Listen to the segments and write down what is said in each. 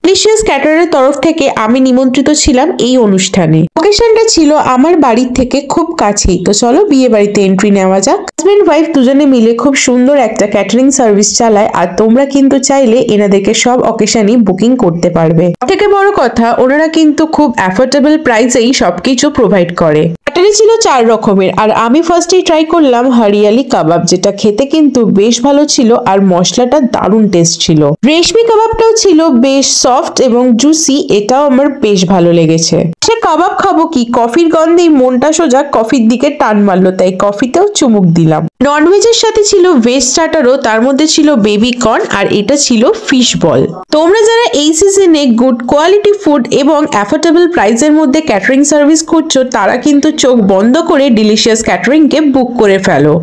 Delicious ক্যাটারের তরফ থেকে আমি নিমন্ত্রিত ছিলাম এই অনুষ্ঠানে। লোকেশনটা ছিল আমার বাড়ির থেকে খুব কাছেই। তো চলো বিয়ে বাড়িতে এন্ট্রি নেওয়া যাক। হাজবেন্ড ওয়াইফ দুজনে মিলে খুব সুন্দর একটা ক্যাটারিং সার্ভিস চালায়, আর তোমরা কিন্তু চাইলে এনাদেরকে সব অকেশনই বুকিং করতে পারবে। থেকে বড় কথা, ওনারা কিন্তু খুব অ্যাফোর্ডেবল প্রাইসেই সবকিছু প্রোভাইড করে। ক্যাটারি ছিল 4 রকমের, আর আমি ফার্স্টেই ট্রাই করলাম হরিয়ালি কাবাব, যেটা খেতে কিন্তু বেশ ভালো ছিল আর মশলাটা দারুণ টেস্ট ছিল। রেশমি কাবাবটাও ছিল বেশ সফট এবং জুসি, এটাও আমার বেশ ভালো লেগেছে। সে কাবাব খাবো কি, কফির গন্ধেই মনটা সোজা কফির দিকে টান মারলো, তাই কফিতেও চুমুক দিলাম। ননভেজের সাথে ছিল ভেজ স্টার্টারও, তার মধ্যে ছিল বেবি কর্ন আর এটা ছিল ফিশ বল। তোমরা যারা এই সিজনে গুড কোয়ালিটি ফুড এবং অ্যাফোর্ডেবল প্রাইসের মধ্যে ক্যাটারিং সার্ভিস খুঁজছো, তারা কিন্তু চোখ বন্ধ করে ডিলিশিয়াস ক্যাটারিং কে বুক করে ফেলো।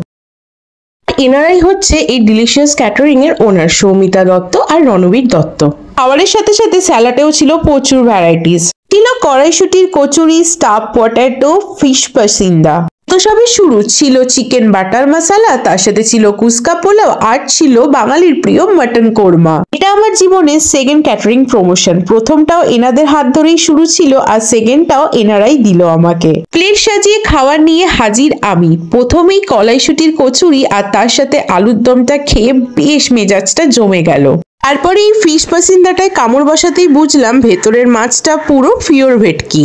এনারাই হচ্ছে এই ডিলিশিয়াস ক্যাটারিং এর ওনার, সৌমিতা দত্ত আর রণবীর দত্ত। খাবারের সাথে সাথে স্যালাডেও ছিল প্রচুর ভ্যারাইটিস। ছিল কড়াইশুটির kachori, staff potato, fish pasanda. তো সবে শুরু ছিল চিকেন বাটার মশলা, তার সাথে ছিল কুসকা পোলাও আর ছিল বাঙালির প্রিয় মটন কোরমা। এটা আমার জীবনের সেকেন্ড ক্যাটারিং প্রমোশন। প্রথমটাও এনাদের হাত ধরেই শুরু ছিল, আর সেকেন্ডটাও এনারাই দিল আমাকে। প্লেট সাজিয়ে খাবার নিয়ে হাজির আমি। প্রথমেই কড়াইশুটির কচুরি আর তার সাথে আলুর দমটা খেয়ে বেশ মেজাজটা জমে গেল। তারপরে এই ফিশ পাসিন্দাটায় কামড় বসাতেই বুঝলাম ভেতরের মাছটা পুরো পিওর ভেটকি।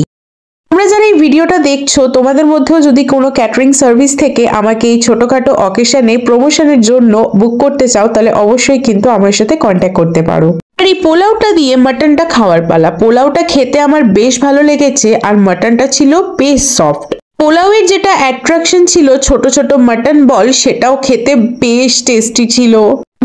তোমরা যারা এই ভিডিওটা দেখছো, তোমাদের মধ্যেও যদি কোনো ক্যাটারিং সার্ভিস থেকে আমাকে এই ছোটখাটো অকেশনে প্রমোশনের জন্য বুক করতে চাও, তাহলে অবশ্যই কিন্তু আমার সাথে কন্ট্যাক্ট করতে পারো। আর এই পোলাওটা দিয়ে মাটনটা খাওয়ার পালা। পোলাওটা খেতে আমার বেশ ভালো লেগেছে, আর মাটনটা ছিল বেশ সফট। পোলাওয়ের যেটা অ্যাট্রাকশন ছিল ছোট ছোট মাটন বল, সেটাও খেতে বেশ টেস্টি ছিল।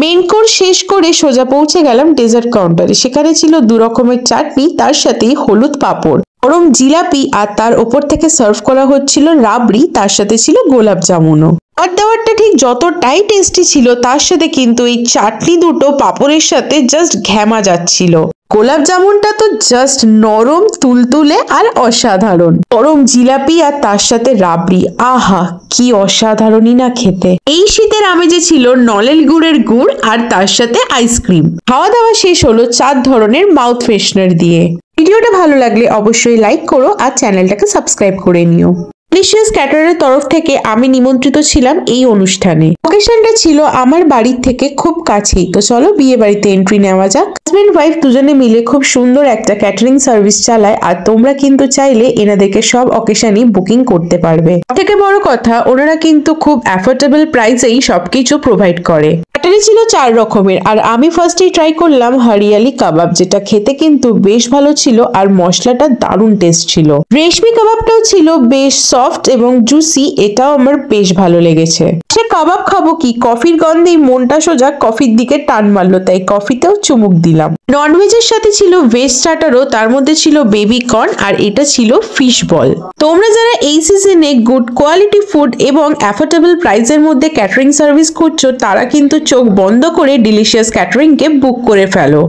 মেইন কোর্স শেষ করে সোজা পৌঁছে গেলাম ডেজার্ট কাউন্টারে। সেখানে ছিল 2 রকমের চাটনি, তার সাথে হলুদ পাঁপড়, গরম জিলাপি, আর তার ওপর থেকে সার্ভ করা হচ্ছিল রাবড়ি, তার সাথে ছিল গোলাপ জামুনও। আর দেওয়ারটা ঠিক যতটাই টেস্টি ছিল, তার সাথে কিন্তু এই চাটনি দুটো পাঁপড়ের সাথে জাস্ট ঘ্যামা যাচ্ছিল। গোলাপ জামুনটা তো জাস্ট নরম তুলতুলে আর অসাধারণ। গরম জিলাপি আর তার সাথে রাবড়ি, আহা কি অসাধারণই না খেতে। এই শীতের আমেজে ছিল নলেন গুড়ের গুড় আর তার সাথে আইসক্রিম। খাওয়া দাওয়া শেষ হলো 4 ধরনের মাউথ ফ্রেশনার দিয়ে। ভিডিওটা ভালো লাগলে অবশ্যই লাইক করো আর চ্যানেলটাকে সাবস্ক্রাইব করে নিও। ডিলিশিয়াস ক্যাটারের তরফ থেকে আমি নিমন্ত্রিত ছিলাম এই অনুষ্ঠানে। লোকেশনটা ছিল আমার বাড়ির থেকে খুব কাছেই। তো চলো বিয়ে বাড়িতে এন্ট্রি নেওয়া যাক। হাজবেন্ড ওয়াইফ দুজনে মিলে খুব সুন্দর একটা ক্যাটারিং সার্ভিস চালায়, আর তোমরা কিন্তু চাইলে এনাদেরকে সব অকেশনই বুকিং করতে পারবে। থেকে বড় কথা, ওনারা কিন্তু খুব অ্যাফোর্ডেবল প্রাইসেই সবকিছু প্রোভাইড করে। ক্যাটারি ছিল 4 রকমের, আর আমি ফার্স্টেই ট্রাই করলাম হরিয়ালি কাবাব, যেটা খেতে কিন্তু বেশ ভালো ছিল আর মশলাটা দারুণ টেস্ট ছিল। রেশমি কাবাবটাও ছিল বেশ সফট এবং জুসি, এটাও আমার বেশ ভালো লেগেছে। সে কাবাব খাবো কি, কফির গন্ধেই মনটা সোজা কফির দিকে টান মারলো, তাই কফিতেও চুমুক দিলাম। ননভেজের সাথে ছিল ভেজ স্টার্টারও, তার মধ্যে ছিল বেবি কর্ন আর এটা ছিল ফিশ বল। তোমরা যারা এই সিজনে গুড কোয়ালিটি ফুড এবং অ্যাফোর্ডেবল প্রাইসের মধ্যে ক্যাটারিং সার্ভিস খুঁজছো, তারা কিন্তু চোখ বন্ধ করে ডিলিশিয়াস ক্যাটারিং কে বুক করে ফেলো।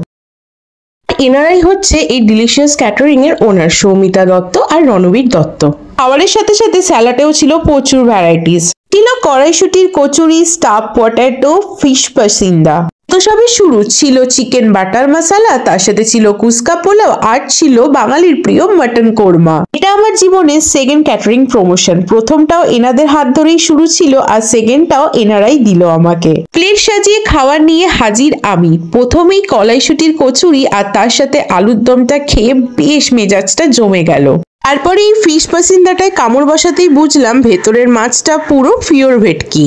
এনারাই হচ্ছে এই ডিলিশিয়াস ক্যাটারিং এর ওনার, সৌমিতা দত্ত আর রণবীর দত্ত। খাবারের সাথে সাথে স্যালাডেও ছিল প্রচুর ভ্যারাইটিস। ছিল কড়াইশুটির kachori, staff potato, fish pasanda. তো সবে শুরু ছিল চিকেন বাটার মশলা, তার সাথে ছিল কুসকা পোলাও আর ছিল বাঙালির প্রিয় মটন কোরমা। এটা আমার জীবনের সেকেন্ড ক্যাটারিং প্রমোশন। প্রথমটাও এনাদের হাত ধরেই শুরু ছিল, আর সেকেন্ডটাও এনারাই দিল আমাকে। প্লেট সাজিয়ে খাবার নিয়ে হাজির আমি। প্রথমেই কড়াইশুটির কচুরি আর তার সাথে আলুর দমটা খেয়ে বেশ মেজাজটা জমে গেল। তারপরে এই ফিশ পাসিন্দাটায় কামড় বসাতেই বুঝলাম ভেতরের মাছটা পুরো পিওর ভেটকি।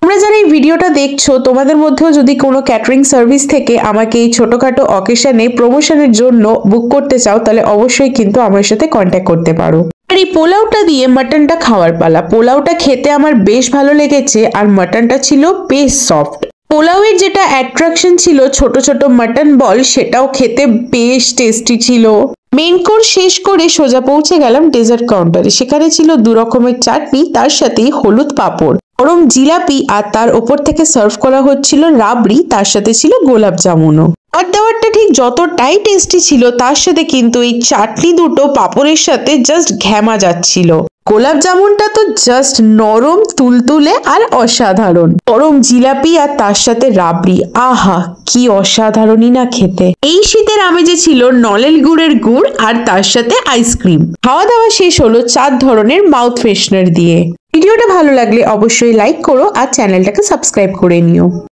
তোমরা যারা এই ভিডিওটা দেখছো, তোমাদের মধ্যেও যদি কোনো ক্যাটারিং সার্ভিস থেকে আমাকে এই ছোটখাটো অকেশনে প্রমোশনের জন্য বুক করতে চাও, তাহলে অবশ্যই কিন্তু আমার সাথে কন্ট্যাক্ট করতে পারো। আর এই পোলাওটা দিয়ে মাটনটা খাওয়ার পালা। পোলাওটা খেতে আমার বেশ ভালো লেগেছে, আর মাটনটা ছিল বেশ সফট। পোলাওয়ের যেটা অ্যাট্রাকশন ছিল ছোট ছোট মাটন বল, সেটাও খেতে বেশ টেস্টি ছিল। মেইন কোর্স শেষ করে সোজা পৌঁছে গেলাম ডেজার্ট কাউন্টারে। সেখানে ছিল 2 রকমের চাটনি, তার সাথে হলুদ পাঁপড়, গরম জিলাপি, আর তার ওপর থেকে সার্ভ করা হচ্ছিল রাবড়ি, তার সাথে ছিল গোলাপ জামুনও। আর দেওয়ারটা ঠিক যতটাই টেস্টি ছিল, তার সাথে কিন্তু এই চাটনি দুটো পাঁপড়ের সাথে জাস্ট ঘ্যামা যাচ্ছিল। গোলাপ জামুনটা তো জাস্ট নরম, তুলতুলে আর অসাধারণ। গরম জিলাপি আর তার সাথে রাবড়ি, আহা কি অসাধারণই না খেতে। এই শীতের আমেজে ছিল নলেন গুড়ের গুড় আর তার সাথে আইসক্রিম। খাওয়া দাওয়া শেষ হলো 4 ধরনের মাউথ ফ্রেশনার দিয়ে। ভিডিওটা ভালো লাগলে অবশ্যই লাইক করো আর চ্যানেলটাকে সাবস্ক্রাইব করে নিও।